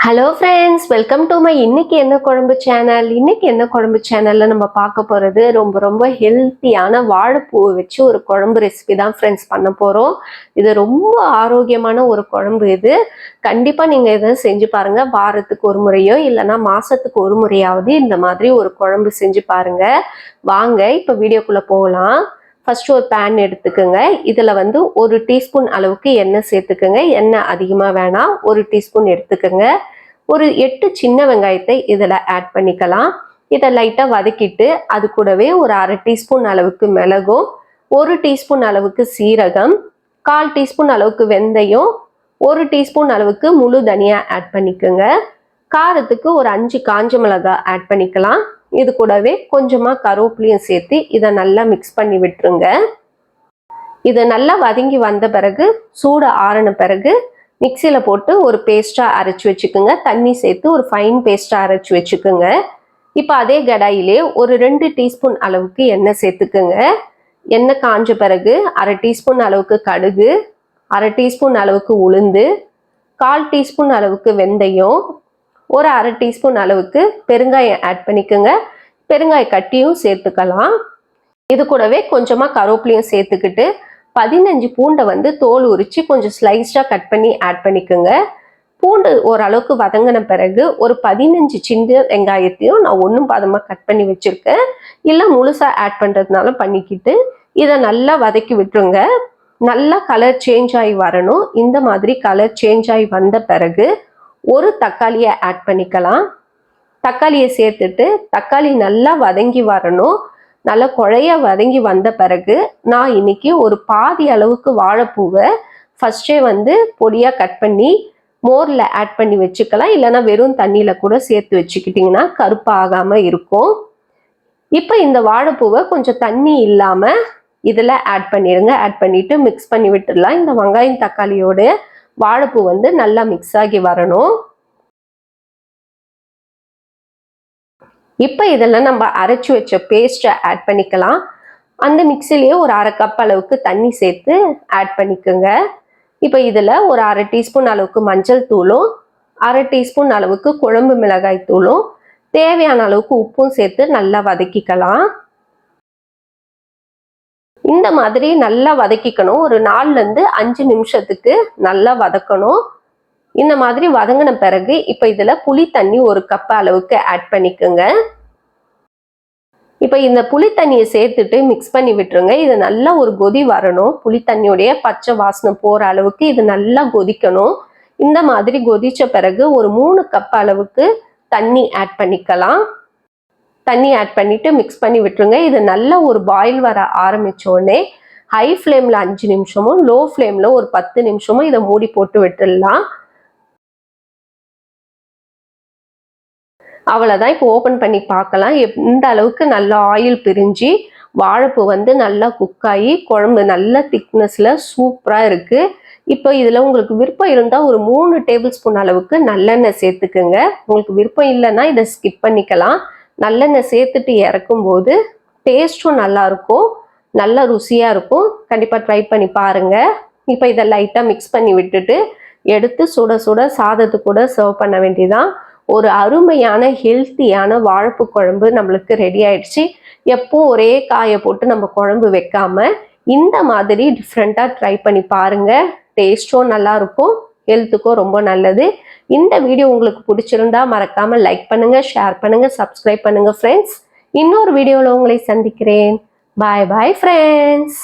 Hello friends, welcome to my இன்னைக்கு என்ன குழம்பு சேனல். இன்னைக்கு என்ன குழம்பு சேனல்ல நம்ம பார்க்க போறது ரொம்ப ரொம்ப ஹெல்த்தியான வாழைப்பூவை வச்சு ஒரு குழம்பு ரெசிபி தான் ஃப்ரெண்ட்ஸ் பண்ண போறோம். இது ரொம்ப ஆரோக்கியமான ஒரு குழம்பு. இது கண்டிப்பா நீங்க இதை செஞ்சு பாருங்க. வாரத்துக்கு ஒரு முறையோ இல்லைன்னா மாசத்துக்கு ஒரு முறையாவது இந்த மாதிரி ஒரு குழம்பு செஞ்சு பாருங்க. வாங்க இப்ப வீடியோக்குள்ள போகலாம். ஃபர்ஸ்ட் ஒரு பேன் எடுத்துக்கோங்க. இதுல ஒரு டீஸ்பூன் அளவுக்கு எண்ணெய் சேர்த்துக்கோங்க. எண்ணெய் அதிகமா வேணாம், ஒரு டீஸ்பூன் எடுத்துக்கோங்க. ஒரு 8 சின்ன வெங்காயத்தை இதில் ஆட் பண்ணிக்கலாம். இதை லைட்டாக வதக்கிட்டு அது கூடவே ஒரு அரை டீஸ்பூன் அளவுக்கு மிளகும், ஒரு டீஸ்பூன் அளவுக்கு சீரகம், 1/4 டீஸ்பூன் அளவுக்கு வெந்தயம், ஒரு டீஸ்பூன் அளவுக்கு முழு தனியா ஆட் பண்ணிக்கோங்க. காரத்துக்கு ஒரு 5 காஞ்ச மிளகாய் ஆட் பண்ணிக்கலாம். இது கூடவே கொஞ்சமாக கருவேப்பிலையும் சேர்த்து இதை நல்லா மிக்ஸ் பண்ணி விட்டுருங்க. இது நல்லா வதங்கி வந்த பிறகு சூடு ஆறின பிறகு மிக்சியில் போட்டு ஒரு பேஸ்ட்டாக அரைச்சி வச்சுக்கோங்க. தண்ணி சேர்த்து ஒரு ஃபைன் பேஸ்ட்டாக அரைச்சி வச்சுக்கோங்க. இப்போ அதே கடாயிலே ஒரு 2 டீஸ்பூன் அளவுக்கு எண்ணெய் சேர்த்துக்குங்க. எண்ணெய் காஞ்ச பிறகு அரை டீஸ்பூன் அளவுக்கு கடுகு, அரை டீஸ்பூன் அளவுக்கு உளுந்து, 1/4 டீஸ்பூன் அளவுக்கு வெந்தயம், ஒரு அரை டீஸ்பூன் அளவுக்கு பெருங்காயம் ஆட் பண்ணிக்கோங்க. பெருங்காய கட்டியும் சேர்த்துக்கலாம். இது கூடவே கொஞ்சமாக கருவேப்பிலையும் சேர்த்துக்கிட்டு 15 பூண்டை தோல் உரிச்சு கொஞ்சம் ஸ்லைஸ்டாக கட் பண்ணி ஆட் பண்ணிக்கோங்க. பூண்டு ஓரளவுக்கு வதங்கின பிறகு ஒரு 15 சின்ன வெங்காயத்தையும் நான் ஒன்றும் பாதமாக கட் பண்ணி வச்சுருக்கேன். இல்லை முழுசாக ஆட் பண்ணுறதுனால பண்ணிக்கிட்டு இதை நல்லா வதக்கி விட்டுருங்க. நல்லா கலர் சேஞ்ச் ஆகி வரணும். இந்த மாதிரி கலர் சேஞ்ச் ஆகி வந்த பிறகு ஒரு தக்காளியை ஆட் பண்ணிக்கலாம். தக்காளியை சேர்த்துட்டு தக்காளி நல்லா வதங்கி வரணும். நல்லா குழைய வதங்கி வந்த பிறகு நான் இன்னைக்கு ஒரு பாதி அளவுக்கு வாழைப்பூவை ஃபர்ஸ்டே பொடியாக கட் பண்ணி மோரில் ஆட் பண்ணி வச்சுக்கலாம். இல்லைன்னா வெறும் தண்ணியில் கூட சேர்த்து வச்சுக்கிட்டிங்கன்னா கருப்பாகாமல் இருக்கும். இப்போ இந்த வாழைப்பூவை கொஞ்சம் தண்ணி இல்லாமல் இதில் ஆட் பண்ணிடுங்க. ஆட் பண்ணிவிட்டு மிக்ஸ் பண்ணி விட்டுடலாம். இந்த வெங்காயம் தக்காளியோட வாழைப்பூ நல்லா மிக்ஸ் ஆகி வரணும். இப்போ இதெல்லாம் நம்ம அரைச்சி வச்ச பேஸ்ட்டை ஆட் பண்ணிக்கலாம். அந்த மிக்சிலேயே ஒரு அரை கப் அளவுக்கு தண்ணி சேர்த்து ஆட் பண்ணிக்கோங்க. இப்போ இதில் ஒரு அரை டீஸ்பூன் அளவுக்கு மஞ்சள் தூளும், அரை டீஸ்பூன் அளவுக்கு குழம்பு மிளகாய் தூளும், தேவையான அளவுக்கு உப்பும் சேர்த்து நல்லா வதக்கிக்கலாம். இந்த மாதிரி நல்லா வதக்கிக்கணும். ஒரு 4லேருந்து 5 நிமிஷத்துக்கு நல்லா வதக்கணும். இந்த மாதிரி வதங்கின பிறகு இப்போ இதில் புளி தண்ணி ஒரு கப் அளவுக்கு ஆட் பண்ணிக்கோங்க. இப்போ இந்த புளி தண்ணியை சேர்த்துட்டு மிக்ஸ் பண்ணி விட்டுருங்க. இது நல்லா ஒரு கொதி வரணும். புளி தண்ணியோடைய பச்சை வாசனை போகிற அளவுக்கு இது நல்லா கொதிக்கணும். இந்த மாதிரி கொதிச்ச பிறகு ஒரு 3 கப் அளவுக்கு தண்ணி ஆட் பண்ணிக்கலாம். தண்ணி ஆட் பண்ணிட்டு மிக்ஸ் பண்ணி விட்டுருங்க. இது நல்லா ஒரு பாயில் வர ஆரம்பிச்சோடனே ஹை ஃப்ளேமில் 5 நிமிஷமும் லோ ஃப்ளேமில் ஒரு 10 நிமிஷமும் இதை மூடி போட்டு விட்டுடலாம். அவ்வளோதான். இப்போ ஓப்பன் பண்ணி பார்க்கலாம். எந்த அளவுக்கு நல்லா ஆயில் பிரிஞ்சு வாழைப்பூ நல்லா குக்காகி குழம்பு நல்ல திக்னஸில் சூப்பராக இருக்குது. இப்போ இதில் உங்களுக்கு விருப்பம் இருந்தால் ஒரு 3 டேபிள் ஸ்பூன் அளவுக்கு நல்லெண்ணெய் சேர்த்துக்குங்க. உங்களுக்கு விருப்பம் இல்லைன்னா இதை ஸ்கிப் பண்ணிக்கலாம். நல்லெண்ணெய் சேர்த்துட்டு இறக்கும்போது டேஸ்ட்டும் நல்லாயிருக்கும், நல்ல ருசியாக இருக்கும். கண்டிப்பாக ட்ரை பண்ணி பாருங்கள். இப்போ இதை லைட்டாக மிக்ஸ் பண்ணி விட்டுட்டு எடுத்து சுட சுட சாதத்து கூட சர்வ் பண்ண வேண்டியதான். ஒரு அருமையான ஹெல்த்தியான வாழைப்பூ குழம்பு நம்மளுக்கு ரெடி ஆயிடுச்சு. எப்பவும் ஒரே காயை போட்டு நம்ம குழம்பு வைக்காம இந்த மாதிரி டிஃப்ரெண்ட்டாக ட்ரை பண்ணி பாருங்க. டேஸ்ட்டும் நல்லா இருக்கும், ஹெல்த்துக்கும் ரொம்ப நல்லது. இந்த வீடியோ உங்களுக்கு பிடிச்சிருந்தா மறக்காம லைக் பண்ணுங்க, ஷேர் பண்ணுங்க, சப்ஸ்கிரைப் பண்ணுங்க ஃப்ரெண்ட்ஸ். இன்னொரு வீடியோவில் உங்களை சந்திக்கிறேன். பாய் பாய் ஃப்ரெண்ட்ஸ்.